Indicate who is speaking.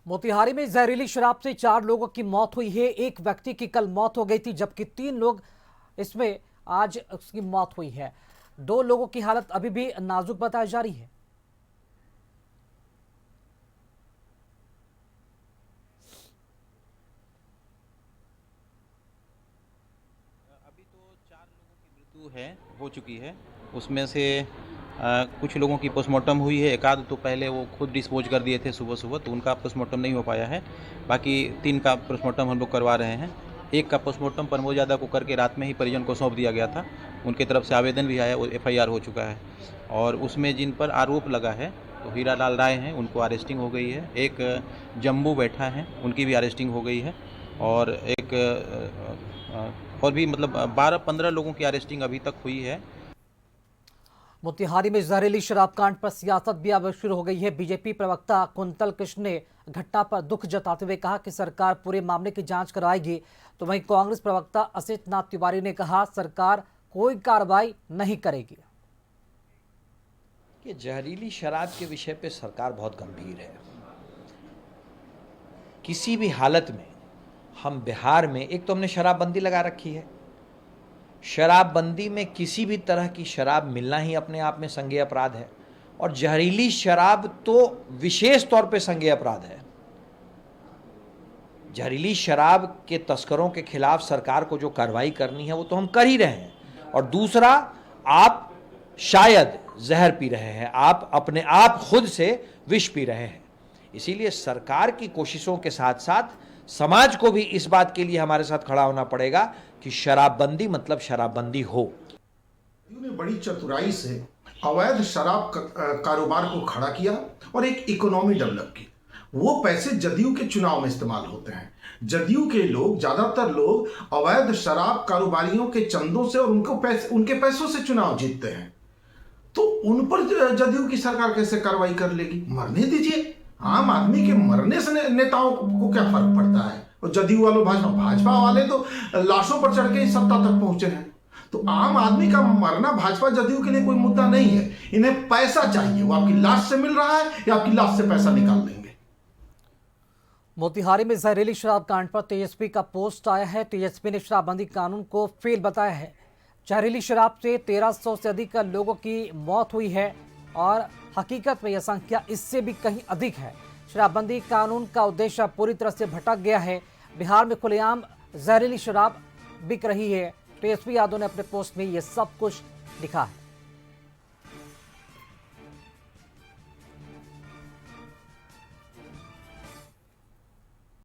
Speaker 1: मोतिहारी में जहरीली शराब से 4 लोगों की मौत हुई है। एक व्यक्ति की कल मौत हो गई थी, जबकि 3 लोग इसमें आज उसकी मौत हुई है। 2 लोगों की हालत अभी भी नाजुक बताई जा रही है।
Speaker 2: अभी तो 4 लोगों की मृत्यु हो चुकी है। उसमें से कुछ लोगों की पोस्टमार्टम हुई है। एक आध तो पहले वो खुद डिस्पोज कर दिए थे सुबह सुबह, तो उनका पोस्टमार्टम नहीं हो पाया है। बाकी 3 का पोस्टमार्टम हम लोग करवा रहे हैं। एक का पोस्टमार्टम प्रमोद यादव को करके रात में ही परिजन को सौंप दिया गया था। उनकी तरफ से आवेदन भी आया, वो FIR हो चुका है। और उसमें जिन पर आरोप लगा है तो हीरालाल राय हैं, उनको अरेस्टिंग हो गई है। एक जम्बू बैठा है, उनकी भी अरेस्टिंग हो गई है। और एक और भी मतलब 12-15 लोगों की अरेस्टिंग अभी तक हुई है।
Speaker 1: मोतिहारी में जहरीली शराब कांड पर सियासत भी अब शुरू हो गई है। बीजेपी प्रवक्ता कुंतल कृष्ण ने घटना पर दुख जताते हुए कहा कि सरकार पूरे मामले की जांच कराएगी। तो वहीं कांग्रेस प्रवक्ता असित नाथ तिवारी ने कहा सरकार कोई कार्रवाई नहीं करेगी।
Speaker 3: कि जहरीली शराब के विषय पे सरकार बहुत गंभीर है। किसी भी हालत में हम बिहार में, एक तो हमने शराबबंदी लगा रखी है। शराबबंदी में किसी भी तरह की शराब मिलना ही अपने आप में संज्ञेय अपराध है, और जहरीली शराब तो विशेष तौर पे संज्ञेय अपराध है। जहरीली शराब के तस्करों के खिलाफ सरकार को जो कार्रवाई करनी है वो तो हम कर ही रहे हैं। और दूसरा, आप शायद जहर पी रहे हैं, आप अपने आप खुद से विष पी रहे हैं। इसीलिए सरकार की कोशिशों के साथ साथ समाज को भी इस बात के लिए हमारे साथ खड़ा होना पड़ेगा कि शराबबंदी मतलब शराबबंदी हो।
Speaker 4: ने बड़ी चतुराई से अवैध शराब कारोबार को खड़ा किया और एक इकोनॉमी डेवलप की। वो पैसे जदयू के चुनाव में इस्तेमाल होते हैं। जदयू के लोग, ज्यादातर लोग अवैध शराब कारोबारियों के चंदों से और उनके पैसों से चुनाव जीतते हैं। तो उन पर जदयू की सरकार कैसे कार्रवाई कर लेगी? मरने दीजिए। आम आदमी के मरने से नेताओं को क्या फर्क पड़ता है? और जदयू वालों, भाजपा वाले तो लाशों पर चढ़ के ही सत्ता तक पहुंचे हैं। तो आम आदमी का मरना भाजपा जदयू के लिए कोई मुद्दा नहीं है। इन्हें पैसा चाहिए, वो आपकी लाश से मिल रहा है या आपकी लाश से पैसा निकाल लेंगे।
Speaker 1: मोतिहारी में जहरीली शराब कांड पर तेजस्वी का पोस्ट आया है। तेजस्वी ने शराबबंदी कानून को फेल बताया है। जहरीली शराब से 1300 से अधिक लोगों की मौत हुई है और हकीकत में यह संख्या इससे भी कहीं अधिक है। शराबबंदी कानून का उद्देश्य पूरी तरह से भटक गया है। बिहार में खुलेआम जहरीली शराब बिक रही है। तेजस्वी यादव ने अपने पोस्ट में यह सब कुछ लिखा है।